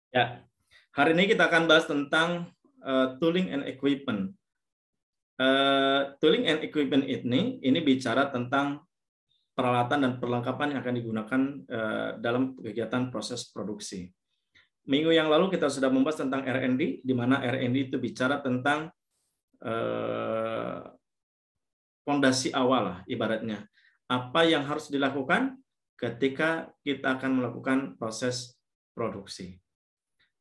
Ya, hari ini kita akan bahas tentang tooling and equipment. Tooling and equipment ini bicara tentang peralatan dan perlengkapan yang akan digunakan dalam kegiatan proses produksi. Minggu yang lalu kita sudah membahas tentang R&D, di mana R&D itu bicara tentang fondasi awal lah, ibaratnya. Apa yang harus dilakukan ketika kita akan melakukan proses produksi.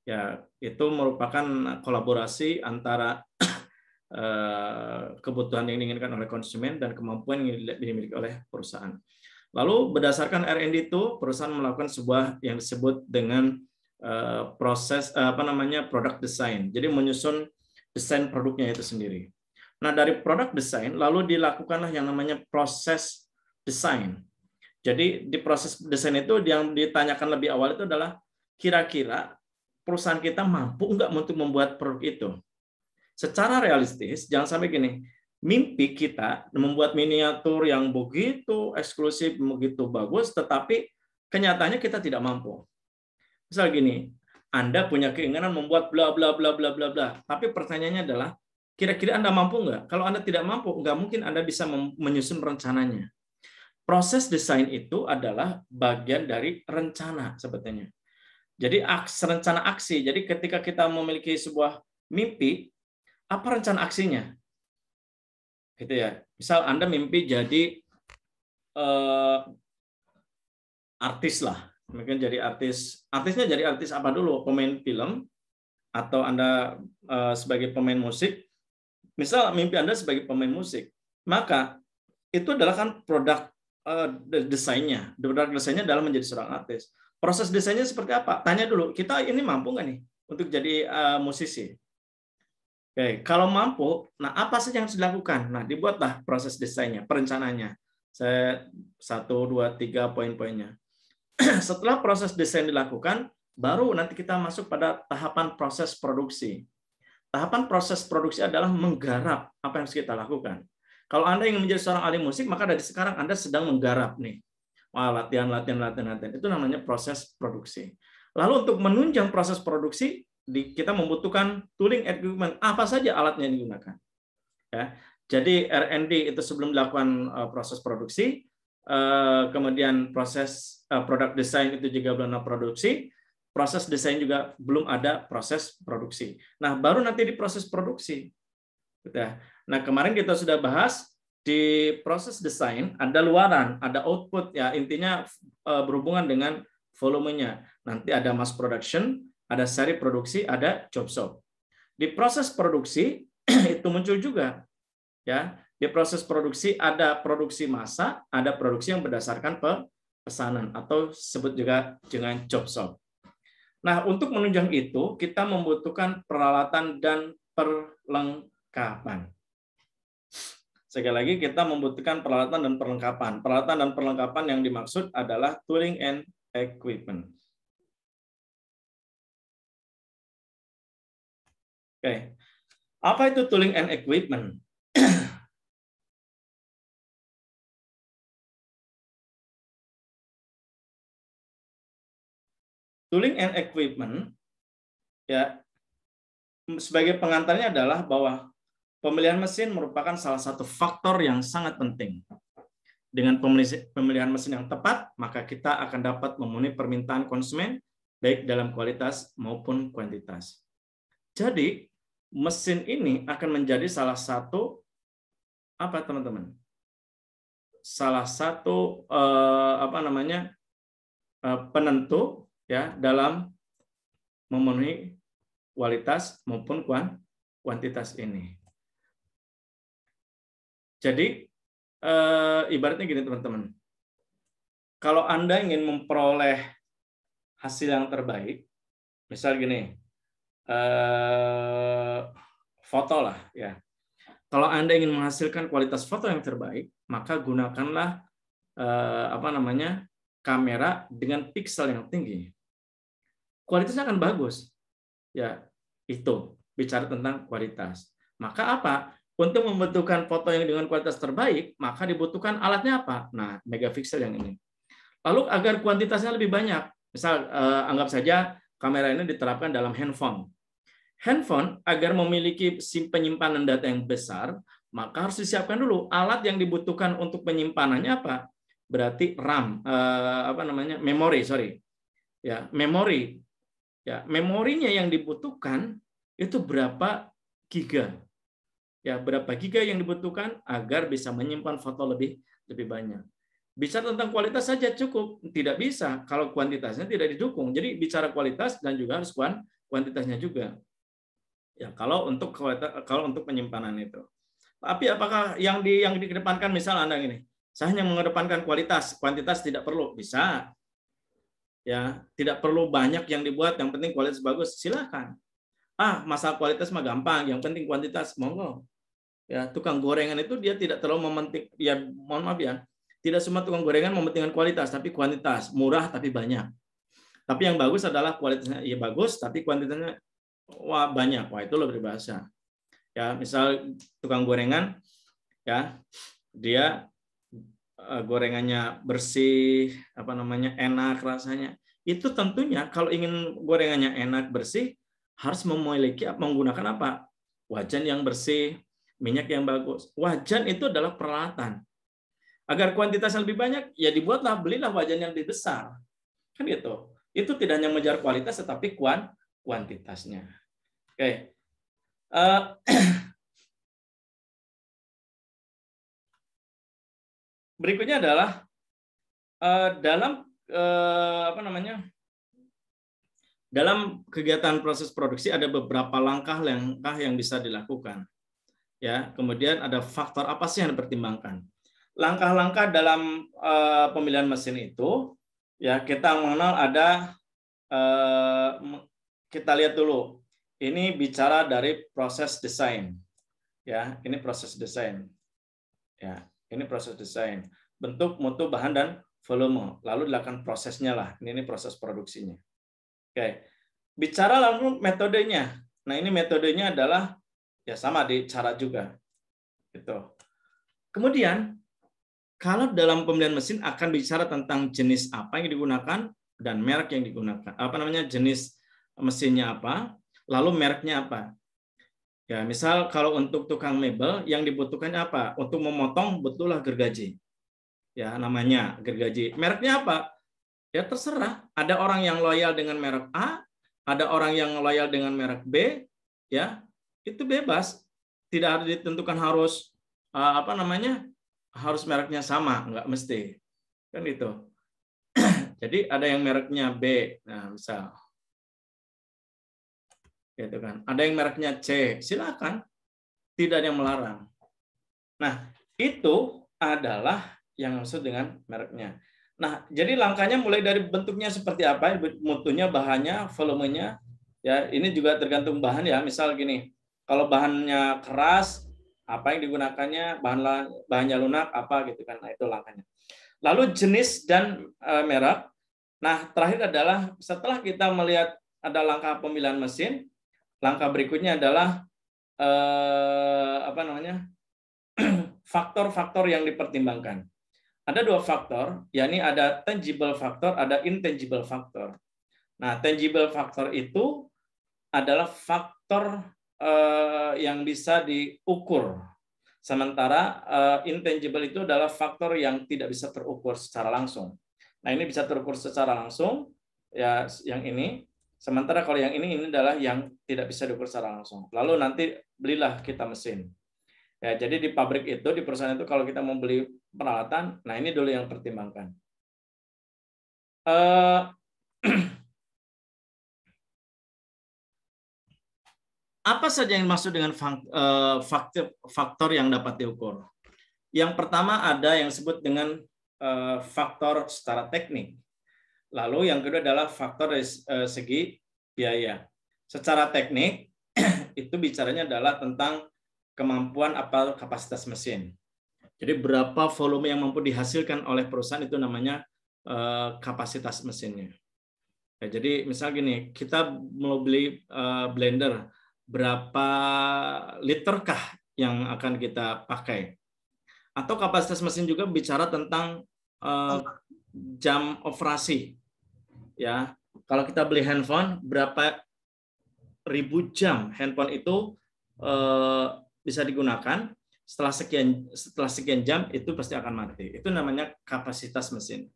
Ya, itu merupakan kolaborasi antara kebutuhan yang diinginkan oleh konsumen dan kemampuan yang dimiliki oleh perusahaan. Lalu berdasarkan R&D itu, perusahaan melakukan sebuah yang disebut dengan proses product design. Jadi menyusun desain produknya itu sendiri. Nah, dari product design lalu dilakukanlah yang namanya proses design. Jadi di proses desain itu yang ditanyakan lebih awal itu adalah kira-kira perusahaan kita mampu nggak untuk membuat produk itu. Secara realistis, jangan sampai gini, mimpi kita membuat miniatur yang begitu eksklusif, begitu bagus, tetapi kenyataannya kita tidak mampu. Misal gini, Anda punya keinginan membuat bla bla bla bla bla bla, tapi pertanyaannya adalah, kira-kira Anda mampu nggak? Kalau Anda tidak mampu, nggak mungkin Anda bisa menyusun rencananya. Proses desain itu adalah bagian dari rencana sebetulnya. Jadi rencana aksi. Jadi ketika kita memiliki sebuah mimpi, apa rencana aksinya? Gitu ya. Misal Anda mimpi jadi artis lah. Mungkin jadi artis. Artisnya jadi artis apa dulu? Pemain film atau Anda sebagai pemain musik. Misal mimpi Anda sebagai pemain musik, maka itu adalah kan produk desainnya. Produk desainnya adalah menjadi seorang artis. Proses desainnya seperti apa? Tanya dulu, kita ini mampu nggak nih untuk jadi musisi? Oke, kalau mampu, nah apa saja yang harus dilakukan? Nah, dibuatlah proses desainnya, perencanaannya. Saya 1, 2, 3 poin-poinnya. Setelah proses desain dilakukan, baru nanti kita masuk pada tahapan proses produksi. Tahapan proses produksi adalah menggarap apa yang harus kita lakukan. Kalau Anda ingin menjadi seorang ahli musik, maka dari sekarang Anda sedang menggarap nih. Wah, latihan. Itu namanya proses produksi. Lalu untuk menunjang proses produksi, kita membutuhkan tooling equipment. Apa saja alatnya yang digunakan? Ya. Jadi R&D itu sebelum dilakukan proses produksi, kemudian proses product design itu juga belum produksi, proses desain juga belum ada proses produksi. Nah, baru nanti di proses produksi. Nah, kemarin kita sudah bahas di proses desain ada luaran, ada output ya, intinya berhubungan dengan volumenya. Nanti ada mass production, ada seri produksi, ada job shop. Di proses produksi itu muncul juga ya. Di proses produksi ada produksi massa, ada produksi yang berdasarkan pesanan atau sebut juga dengan job shop. Nah, untuk menunjang itu kita membutuhkan peralatan dan perlengkapan. Sekali lagi kita membutuhkan peralatan dan perlengkapan. Peralatan dan perlengkapan yang dimaksud adalah tooling and equipment. Oke. Apa itu tooling and equipment? Tooling and equipment ya sebagai pengantarnya adalah bahwa pemilihan mesin merupakan salah satu faktor yang sangat penting. Dengan pemilihan mesin yang tepat, maka kita akan dapat memenuhi permintaan konsumen baik dalam kualitas maupun kuantitas. Jadi, mesin ini akan menjadi salah satu apa teman-teman? Salah satu penentu ya dalam memenuhi kualitas maupun kuantitas ini. Jadi ibaratnya gini teman-teman, kalau Anda ingin memperoleh hasil yang terbaik, misal gini, foto lah ya. Kalau Anda ingin menghasilkan kualitas foto yang terbaik, maka gunakanlah kamera dengan piksel yang tinggi. Kualitasnya akan bagus. Ya, itu bicara tentang kualitas. Maka apa? Untuk membentukkan foto yang dengan kualitas terbaik, maka dibutuhkan alatnya apa? Nah, megapiksel yang ini. Lalu agar kuantitasnya lebih banyak, misal anggap saja kamera ini diterapkan dalam handphone. Handphone agar memiliki penyimpanan data yang besar, maka harus disiapkan dulu alat yang dibutuhkan untuk penyimpanannya apa? Berarti RAM, memori, ya, memori. Ya, memorinya yang dibutuhkan itu berapa giga? Ya, berapa giga yang dibutuhkan agar bisa menyimpan foto lebih banyak. Bicara tentang kualitas saja cukup, tidak bisa kalau kuantitasnya tidak didukung. Jadi bicara kualitas dan juga harus kuantitasnya juga. Ya, kalau untuk penyimpanan itu. Tapi apakah yang dikedepankan, misal Anda gini, saya hanya mengedepankan kualitas, kuantitas tidak perlu, bisa. Ya, tidak perlu banyak yang dibuat, yang penting kualitas bagus, silakan. Masalah kualitas mah gampang, yang penting kuantitas, monggo. Ya, tukang gorengan itu dia tidak terlalu mementing, ya mohon maaf ya, tidak semua tukang gorengan mementingkan kualitas, tapi kuantitas, murah tapi banyak. Tapi yang bagus adalah kualitasnya ya bagus, tapi kuantitasnya banyak. Wah, itu lebih berbahasa. Ya, misal tukang gorengan, ya dia gorengannya bersih, enak rasanya. Itu tentunya kalau ingin gorengannya enak bersih harus menggunakan apa? Wajan yang bersih, minyak yang bagus. Wajan itu adalah peralatan. Agar kuantitasnya lebih banyak, ya belilah wajan yang lebih besar. Kan gitu. Itu tidak hanya mengejar kualitas, tetapi kuantitasnya. Oke. Berikutnya adalah dalam kegiatan proses produksi ada beberapa langkah yang bisa dilakukan. Ya, kemudian ada faktor apa sih yang dipertimbangkan? Langkah-langkah dalam pemilihan mesin itu, ya kita mengenal ada, kita lihat dulu. Ini bicara dari proses desain. Ya, ini proses desain. Ya, ini proses desain. Bentuk, mutu, bahan, dan volume. Lalu dilakukan prosesnya lah. Ini proses produksinya. Oke. Bicara lalu metodenya. Nah, ini metodenya adalah ya sama di cara juga. Gitu. Kemudian, kalau dalam pemilihan mesin akan bicara tentang jenis apa yang digunakan dan merek yang digunakan. Jenis mesinnya apa, lalu mereknya apa. Ya, misal kalau untuk tukang mebel yang dibutuhkan apa? Untuk memotong betullah gergaji. Ya, namanya gergaji. Mereknya apa? Ya terserah. Ada orang yang loyal dengan merek A, ada orang yang loyal dengan merek B, ya. Itu bebas. Tidak harus ditentukan harus harus mereknya sama, enggak mesti. Kan itu. Jadi ada yang mereknya B. Nah, misal gitu kan. Ada yang mereknya C, silakan. Tidak ada yang melarang. Nah, itu adalah yang maksud dengan mereknya. Nah, jadi langkahnya mulai dari bentuknya seperti apa, mutunya, bahannya, volumenya. Ya, ini juga tergantung bahan ya. Misal gini, kalau bahannya keras, apa yang digunakannya, bahannya lunak apa gitu kan. Nah, itu langkahnya. Lalu jenis dan merek. Nah, terakhir adalah setelah kita melihat ada langkah pemilihan mesin, langkah berikutnya adalah faktor-faktor yang dipertimbangkan. Ada dua faktor, yakni ada tangible factor, ada intangible factor. Nah, tangible factor itu adalah faktor yang bisa diukur. Sementara intangible itu adalah faktor yang tidak bisa terukur secara langsung. Nah, ini bisa terukur secara langsung, ya yang ini. Sementara kalau yang ini adalah yang tidak bisa diukur secara langsung. Lalu nanti belilah kita mesin. Ya, jadi di pabrik itu, di perusahaan itu kalau kita mau beli peralatan, nah ini dulu yang pertimbangkan. Apa saja yang dimaksud dengan faktor yang dapat diukur? Yang pertama ada yang disebut dengan faktor secara teknik. Lalu yang kedua adalah faktor dari segi biaya. Secara teknik itu bicaranya adalah tentang kemampuan atau kapasitas mesin. Jadi berapa volume yang mampu dihasilkan oleh perusahaan itu namanya kapasitas mesinnya. Ya, jadi misal gini, kita mau beli blender, berapa literkah yang akan kita pakai? Atau kapasitas mesin juga bicara tentang jam operasi, ya kalau kita beli handphone, berapa ribu jam handphone itu bisa digunakan, setelah sekian jam itu pasti akan mati. Itu namanya kapasitas mesin.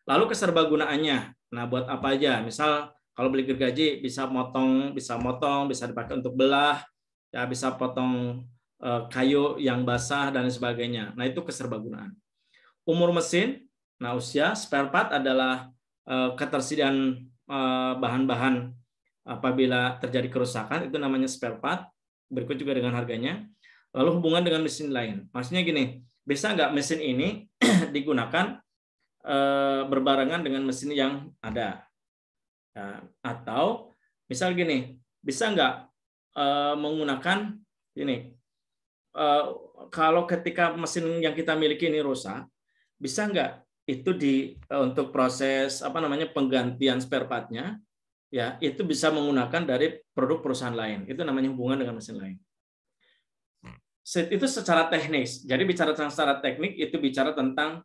Lalu keserbagunaannya. Nah, buat apa aja? Misal kalau beli gergaji bisa motong, bisa dipakai untuk belah, ya bisa potong kayu yang basah dan sebagainya. Nah, itu keserbagunaan. Umur mesin, nah usia, spare part adalah ketersediaan bahan-bahan apabila terjadi kerusakan, itu namanya spare part. Berikut juga dengan harganya. Lalu hubungan dengan mesin lain. Maksudnya gini, bisa nggak mesin ini digunakan berbarengan dengan mesin yang ada? Ya, atau misal gini, bisa nggak menggunakan ini? Kalau ketika mesin yang kita miliki ini rusak, bisa nggak itu untuk proses penggantian spare part-nya, ya itu bisa menggunakan dari produk perusahaan lain. Itu namanya hubungan dengan mesin lain. Itu secara teknis. Jadi bicara tentang secara teknik itu bicara tentang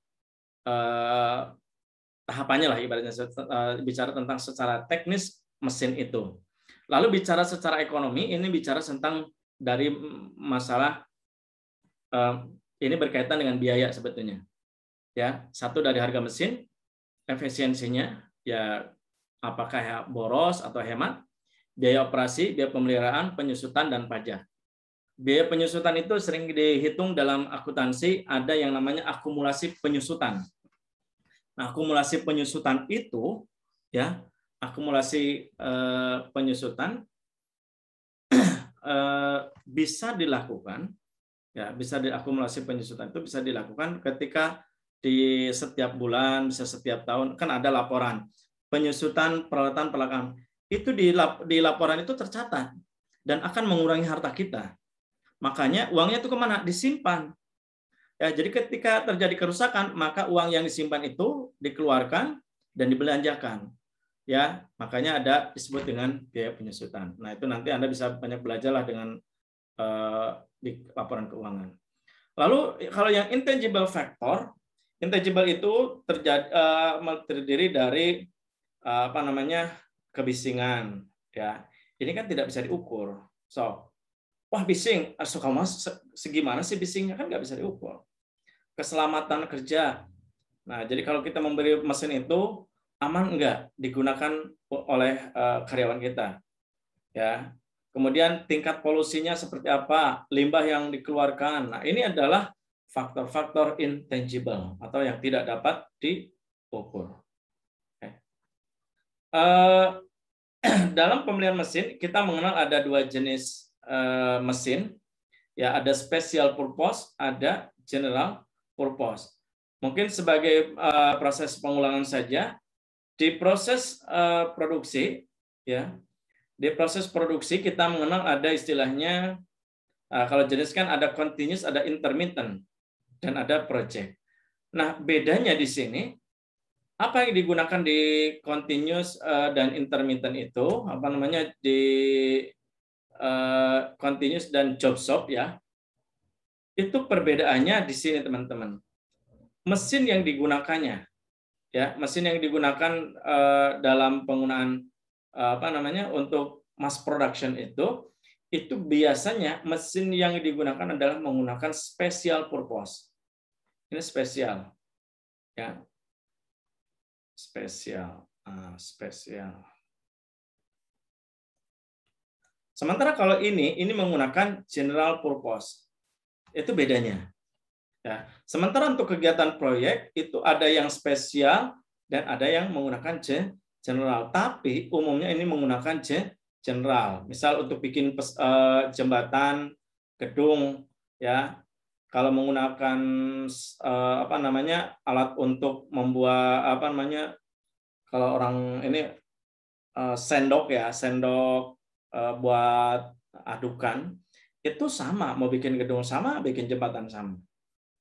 tahapannya lah, ibaratnya bicara tentang secara teknis mesin itu. Lalu bicara secara ekonomi, ini bicara tentang dari masalah ini berkaitan dengan biaya sebetulnya. Ya, satu dari harga mesin, efisiensinya, ya apakah boros atau hemat, biaya operasi, biaya pemeliharaan, penyusutan, dan pajak. Biaya penyusutan itu sering dihitung dalam akuntansi, ada yang namanya akumulasi penyusutan. Nah, akumulasi penyusutan itu, ya, akumulasi penyusutan bisa dilakukan, ya, bisa diakumulasi penyusutan itu bisa dilakukan ketika di setiap bulan, bisa setiap tahun, kan ada laporan penyusutan peralatan perlengkapan. Itu di laporan itu tercatat dan akan mengurangi harta kita. Makanya uangnya itu kemana? Disimpan. Ya, jadi ketika terjadi kerusakan, maka uang yang disimpan itu dikeluarkan dan dibelanjakan. Ya, makanya ada disebut dengan biaya penyusutan. Nah, itu nanti Anda bisa banyak belajarlah dengan di laporan keuangan. Lalu kalau yang intangible factor, intangible itu terdiri dari kebisingan. Ya, ini kan tidak bisa diukur. So, wah bising, kamu segimana sih bisingnya, kan nggak bisa diukur. Keselamatan kerja. Nah, jadi kalau kita memberi mesin itu aman enggak digunakan oleh karyawan kita, ya. Kemudian tingkat polusinya seperti apa, limbah yang dikeluarkan. Nah, ini adalah faktor-faktor intangible atau yang tidak dapat diukur. Dalam pemilihan mesin kita mengenal ada dua jenis mesin, ya, ada special purpose, ada general purpose. Mungkin sebagai proses pengulangan saja, di proses produksi, ya, di proses produksi kita mengenal ada istilahnya, kalau jenis kan ada continuous, ada intermittent, dan ada project. Nah, bedanya di sini, apa yang digunakan di continuous dan intermittent itu, di continuous dan job shop, ya, itu perbedaannya di sini teman-teman. Mesin yang digunakannya, ya, mesin yang digunakan dalam penggunaan untuk mass production itu biasanya mesin yang digunakan adalah menggunakan special purpose. Ini spesial, ya, spesial. Sementara kalau ini menggunakan general purpose. Itu bedanya. Ya. Sementara untuk kegiatan proyek itu ada yang spesial dan ada yang menggunakan general. Tapi umumnya ini menggunakan general. Misal untuk bikin jembatan, gedung, ya. Kalau menggunakan alat untuk membuat kalau orang ini sendok, ya, sendok buat adukan, itu sama, mau bikin gedung sama, bikin jembatan sama.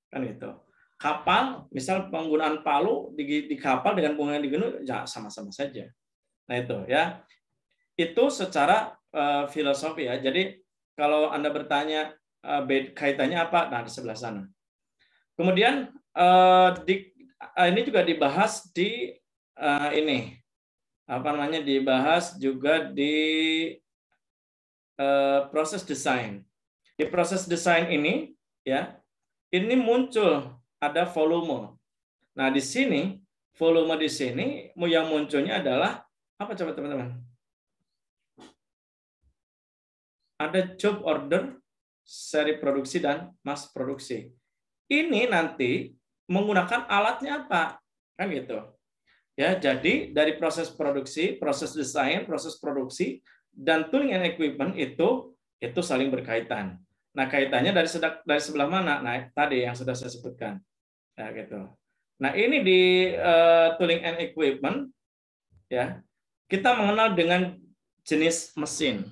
Kan gitu. Kapal, misal penggunaan palu di kapal dengan penggunaan di gunung, ya sama-sama saja. Nah itu, ya. Itu secara filosofi, ya. Jadi kalau Anda bertanya kaitannya apa, nah di sebelah sana. Kemudian ini juga dibahas di ini dibahas juga di proses desain. Di proses desain ini, ya, ini muncul ada volume. Nah, di sini volume di sini yang munculnya adalah apa coba teman-teman? Ada job order, seri produksi dan mass produksi. Ini nanti menggunakan alatnya apa? Kan gitu. Ya, jadi dari proses produksi, proses desain, proses produksi dan tooling and equipment itu saling berkaitan. Nah, kaitannya dari sebelah mana? Nah, tadi yang sudah saya sebutkan. Ya, gitu. Nah, ini di tooling and equipment, ya, kita mengenal dengan jenis mesin.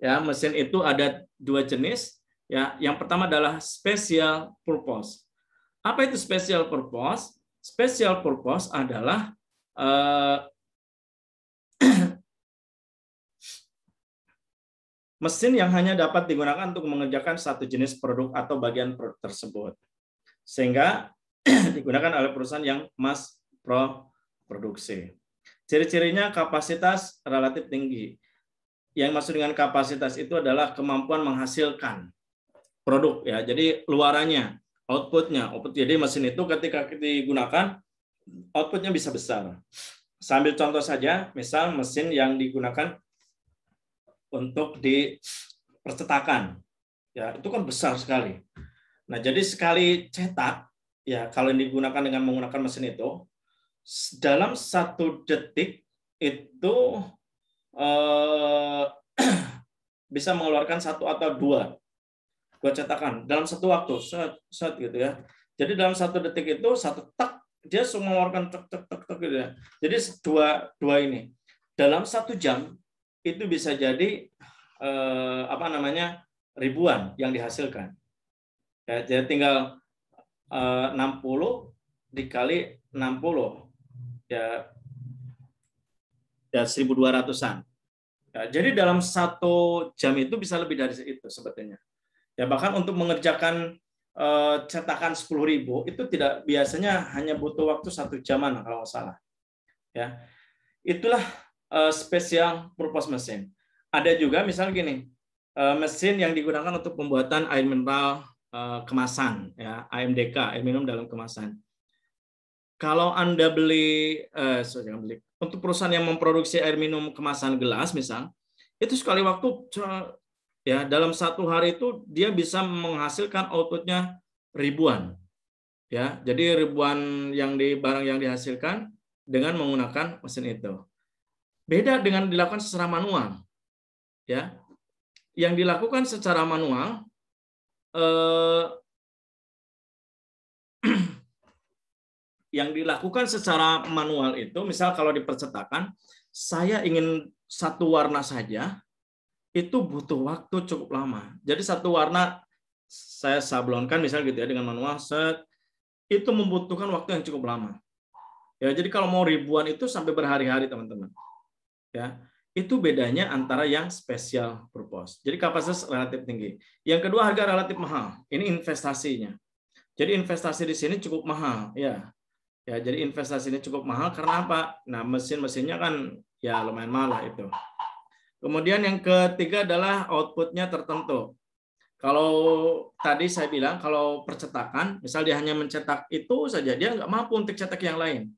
Ya, mesin itu ada 2 jenis. Ya, yang pertama adalah special purpose. Apa itu special purpose? Special purpose adalah mesin yang hanya dapat digunakan untuk mengerjakan satu jenis produk atau bagian produk tersebut, sehingga digunakan oleh perusahaan yang mass produksi. Ciri-cirinya kapasitas relatif tinggi. Yang maksud dengan kapasitas itu adalah kemampuan menghasilkan produk, ya. Jadi luarannya, outputnya. Jadi mesin itu ketika digunakan, outputnya bisa besar. Sambil contoh saja, misal mesin yang digunakan untuk di percetakan, ya itu kan besar sekali. Nah, jadi sekali cetak, ya kalau digunakan dengan menggunakan mesin itu, dalam 1 detik itu bisa mengeluarkan 1 atau 2 cetakan dalam 1 waktu, set gitu ya. Jadi dalam 1 detik itu 1 tak dia mengeluarkan tek gitu ya. Jadi dua ini dalam 1 jam itu bisa jadi ribuan yang dihasilkan. Ya, jadi tinggal 60 dikali 60 ya 1.200-an. Ya, jadi dalam 1 jam itu bisa lebih dari itu sebetulnya. Ya, bahkan untuk mengerjakan cetakan 10.000 itu tidak biasanya hanya butuh waktu 1 jaman kalau nggak salah. Ya, itulah special purpose mesin. Ada juga misal gini, mesin yang digunakan untuk pembuatan air mineral kemasan, ya, AMDK, air minum dalam kemasan. Kalau Anda untuk perusahaan yang memproduksi air minum kemasan gelas misal, itu sekali waktu ya dalam 1 hari itu dia bisa menghasilkan outputnya ribuan. Ya, jadi ribuan barang yang dihasilkan dengan menggunakan mesin itu. Beda dengan dilakukan secara manual. Ya. Yang dilakukan secara manual itu misal kalau di percetakan saya ingin 1 warna saja itu butuh waktu cukup lama. Jadi 1 warna saya sablonkan misal gitu ya dengan manual itu membutuhkan waktu yang cukup lama. Ya, jadi kalau mau ribuan itu sampai berhari-hari teman-teman. Ya. Itu bedanya antara yang special purpose. Jadi kapasitas relatif tinggi. Yang kedua harga relatif mahal. Ini investasinya. Jadi investasi di sini cukup mahal, ya. Ya, jadi investasi ini cukup mahal karena apa? Nah, mesin-mesinnya kan ya lumayan mahal lah itu. Kemudian yang ketiga adalah outputnya tertentu. Kalau tadi saya bilang kalau percetakan, misal dia hanya mencetak itu saja, dia nggak mampu untuk cetak yang lain.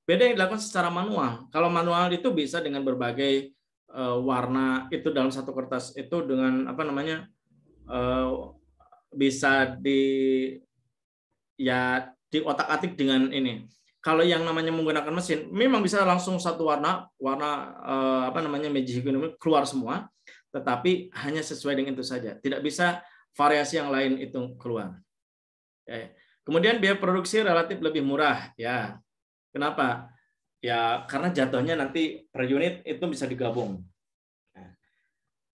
Beda yang dilakukan secara manual. Kalau manual itu bisa dengan berbagai warna itu dalam 1 kertas itu dengan bisa diotak-atik dengan ini. Kalau yang namanya menggunakan mesin, memang bisa langsung 1 warna magic keluar semua, tetapi hanya sesuai dengan itu saja. Tidak bisa variasi yang lain itu keluar. Kemudian biaya produksi relatif lebih murah, ya. Kenapa? Ya karena jatuhnya nanti per unit itu bisa digabung.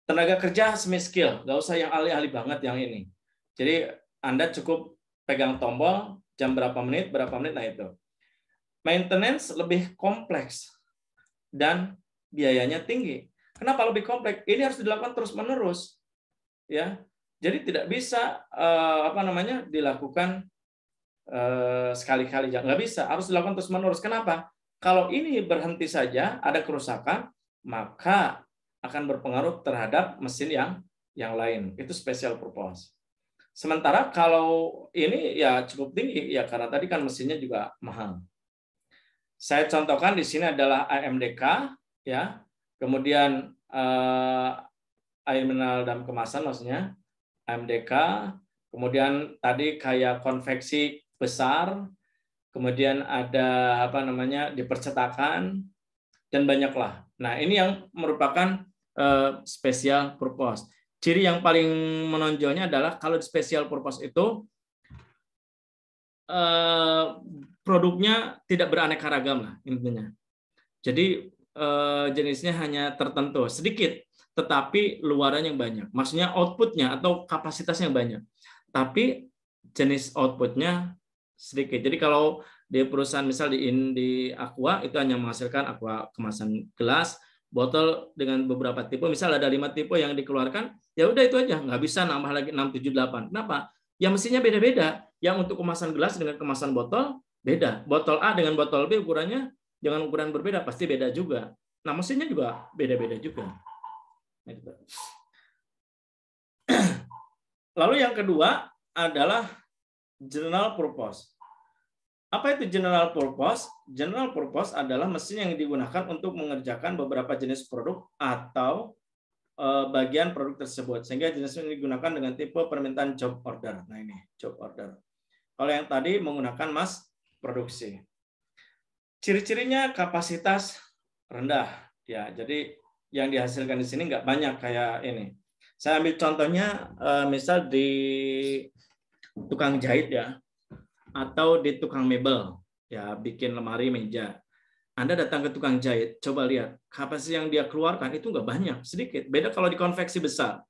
Tenaga kerja semi skill, nggak usah yang ahli-ahli banget yang ini. Jadi Anda cukup pegang tombol, jam berapa menit, nah itu. Maintenance lebih kompleks dan biayanya tinggi. Kenapa lebih kompleks? Ini harus dilakukan terus-menerus, ya. Jadi tidak bisa dilakukan sekali-kali, nggak bisa, harus dilakukan terus-menerus. Kenapa? Kalau ini berhenti saja, ada kerusakan, maka akan berpengaruh terhadap mesin yang lain. Itu special purpose. Sementara kalau ini ya cukup tinggi ya karena tadi kan mesinnya juga mahal. Saya contohkan di sini adalah AMDK ya. Kemudian air mineral dalam kemasan maksudnya AMDK. Kemudian tadi kayak konveksi besar, kemudian ada apa namanya di percetakan dan banyaklah. Nah, ini yang merupakan special purpose. Ciri yang paling menonjolnya adalah kalau di special purpose itu produknya tidak beraneka ragam lah intinya. Jadi jenisnya hanya tertentu, sedikit, tetapi luarannya yang banyak. Maksudnya outputnya atau kapasitasnya banyak, tapi jenis outputnya sedikit. Jadi kalau di perusahaan misal di Aqua itu hanya menghasilkan Aqua kemasan gelas, botol dengan beberapa tipe, misal ada 5 tipe yang dikeluarkan, ya udah itu aja, nggak bisa nambah lagi 6, 7, 8. Kenapa? Ya mesinnya beda-beda. Yang untuk kemasan gelas dengan kemasan botol beda. Botol A dengan botol B ukurannya dengan ukuran berbeda pasti beda juga. Nah mesinnya juga beda-beda juga. Lalu yang kedua adalah general purpose. Apa itu general purpose? General purpose adalah mesin yang digunakan untuk mengerjakan beberapa jenis produk atau bagian produk tersebut. Sehingga jenis ini digunakan dengan tipe permintaan job order. Nah ini job order. Kalau yang tadi menggunakan mass produksi. Ciri-cirinya kapasitas rendah. Ya, jadi yang dihasilkan di sini nggak banyak kayak ini. Saya ambil contohnya misal di tukang jahit ya, atau di tukang mebel, ya bikin lemari meja. Anda datang ke tukang jahit, coba lihat kapasitas yang dia keluarkan itu nggak banyak, sedikit. Beda kalau di konveksi besar.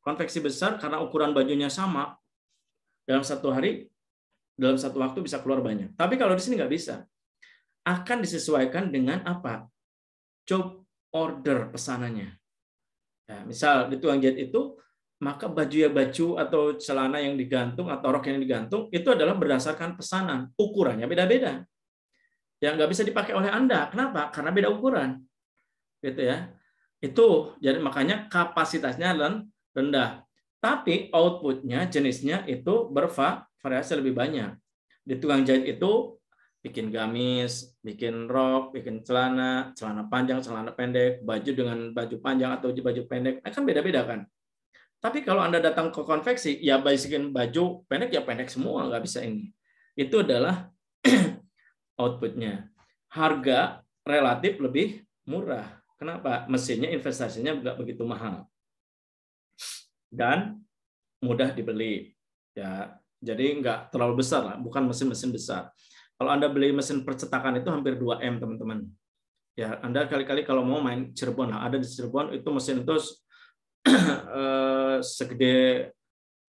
Konveksi besar karena ukuran bajunya sama, dalam satu hari, dalam satu waktu bisa keluar banyak. Tapi kalau di sini nggak bisa. Akan disesuaikan dengan apa? Job order pesanannya. Ya, misal di tukang jahit itu, maka baju atau celana yang digantung atau rok yang digantung itu adalah berdasarkan pesanan, ukurannya beda-beda. Yang nggak bisa dipakai oleh Anda. Kenapa? Karena beda ukuran. Gitu ya. Itu jadi makanya kapasitasnya rendah. Tapi outputnya jenisnya itu bervariasi lebih banyak. Di tukang jahit itu bikin gamis, bikin rok, bikin celana panjang, celana pendek, baju dengan baju panjang atau baju pendek, kan beda-beda kan. Tapi kalau Anda datang ke konveksi, ya bikin baju pendek ya pendek semua, nggak bisa ini. Itu adalah outputnya. Harga relatif lebih murah. Kenapa? Mesinnya investasinya nggak begitu mahal dan mudah dibeli. Ya, jadi nggak terlalu besar lah, bukan mesin-mesin besar. Kalau Anda beli mesin percetakan itu hampir 2M, teman-teman. Ya, Anda kali-kali kalau mau main Cirebon, ada di Cirebon itu mesin itu segede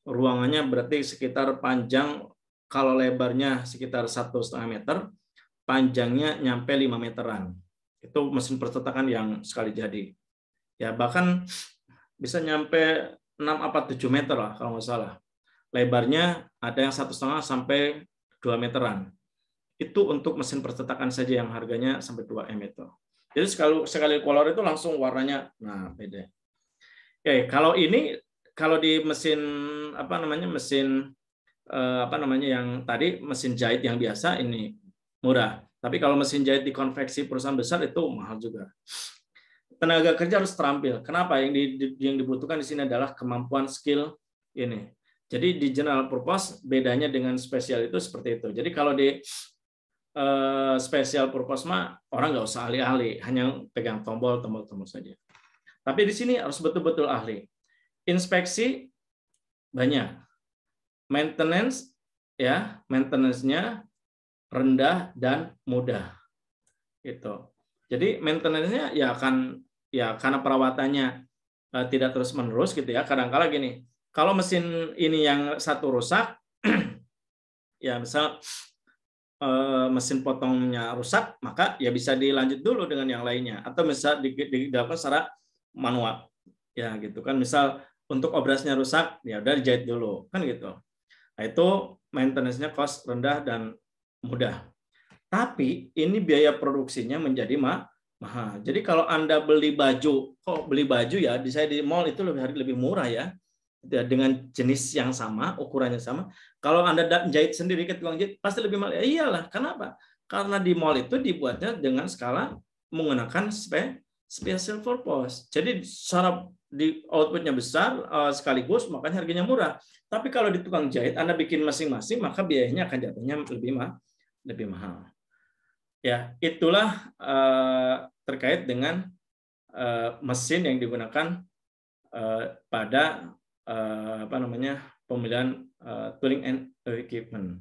ruangannya berarti sekitar panjang kalau lebarnya sekitar 1,5 meter, panjangnya nyampe 5 meteran. Itu mesin percetakan yang sekali jadi. Ya, bahkan bisa nyampe 6 apa 7 meter lah kalau nggak salah. Lebarnya ada yang 1,5 sampai 2 meteran. Itu untuk mesin percetakan saja yang harganya sampai 2M itu. Jadi sekali color itu langsung warnanya beda. Oke, kalau di mesin yang tadi mesin jahit yang biasa ini murah. Tapi kalau mesin jahit di konveksi perusahaan besar itu mahal juga. Tenaga kerja harus terampil. Kenapa? Yang dibutuhkan di sini adalah kemampuan skill ini. Jadi di general purpose bedanya dengan spesial itu seperti itu. Jadi kalau di special purpose mah orang nggak usah ahli-ahli, hanya pegang tombol saja. Tapi di sini harus betul-betul ahli. Inspeksi banyak, maintenance ya, maintenance-nya rendah dan mudah. Gitu. Jadi maintenance-nya ya karena perawatannya tidak terus-menerus gitu ya. Kadang-kala gini, kalau mesin ini yang satu rusak, ya misal mesin potongnya rusak, maka ya bisa dilanjut dulu dengan yang lainnya atau bisa dilakukan secara manual. Ya gitu kan, misal untuk obrasnya rusak, ya udah dijahit dulu kan gitu. Nah, itu maintenance-nya cost rendah dan mudah. Tapi ini biaya produksinya menjadi mahal. Jadi kalau Anda beli baju, kok beli baju ya, saya di mall itu lebih murah ya, dengan jenis yang sama, ukurannya sama. Kalau Anda jahit sendiri ke tukang jahit, pasti lebih mahal. Ya iyalah, kenapa? Karena di mall itu dibuatnya dengan skala menggunakan special purpose. Jadi secara di outputnya besar sekaligus, makanya harganya murah. Tapi kalau di tukang jahit Anda bikin masing-masing, maka biayanya akan jatuhnya lebih mahal. Ya, itulah terkait dengan mesin yang digunakan pada pemilihan tooling and equipment.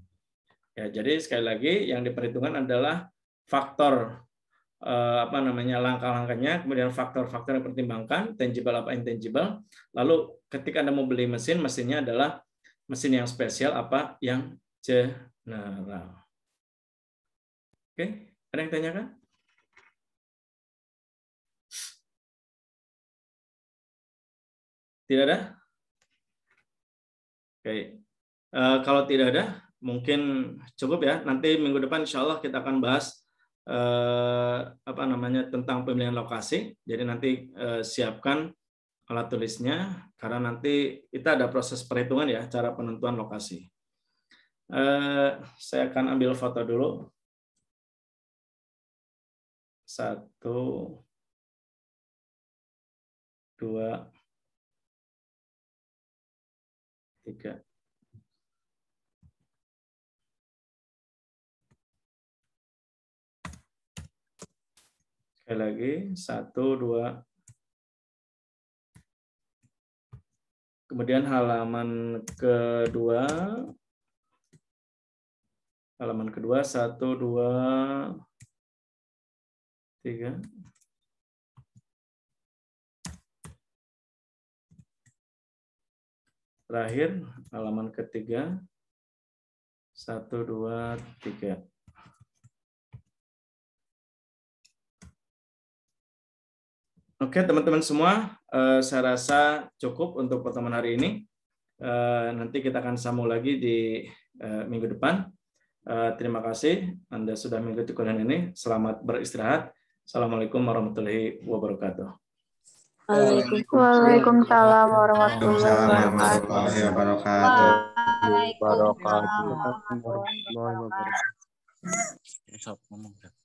Ya, jadi sekali lagi yang diperhitungkan adalah faktor langkah-langkahnya, kemudian faktor-faktor yang dipertimbangkan, tangible apa intangible. Lalu ketika Anda mau beli mesin, mesinnya adalah mesin yang spesial apa yang general. Oke, ada yang tanyakan? Tidak ada? Oke. Kalau tidak ada, mungkin cukup ya. Nanti minggu depan insya Allah kita akan bahas tentang pemilihan lokasi. Jadi nanti siapkan alat tulisnya, karena nanti kita ada proses perhitungan ya, cara penentuan lokasi. Saya akan ambil foto dulu. 1, 2, 3. Sekali lagi, 1, 2. Kemudian halaman kedua. Halaman kedua, 1, 2, 3. Terakhir, halaman ketiga, 1, 2, 3. Oke, teman-teman semua, saya rasa cukup untuk pertemuan hari ini. Nanti kita akan sambung lagi di minggu depan. Terima kasih Anda sudah mengikuti kuliah ini. Selamat beristirahat. Assalamualaikum warahmatullahi wabarakatuh. Waalaikumsalam warahmatullahi wabarakatuh. Waalaikumsalam warahmatullahi wabarakatuh.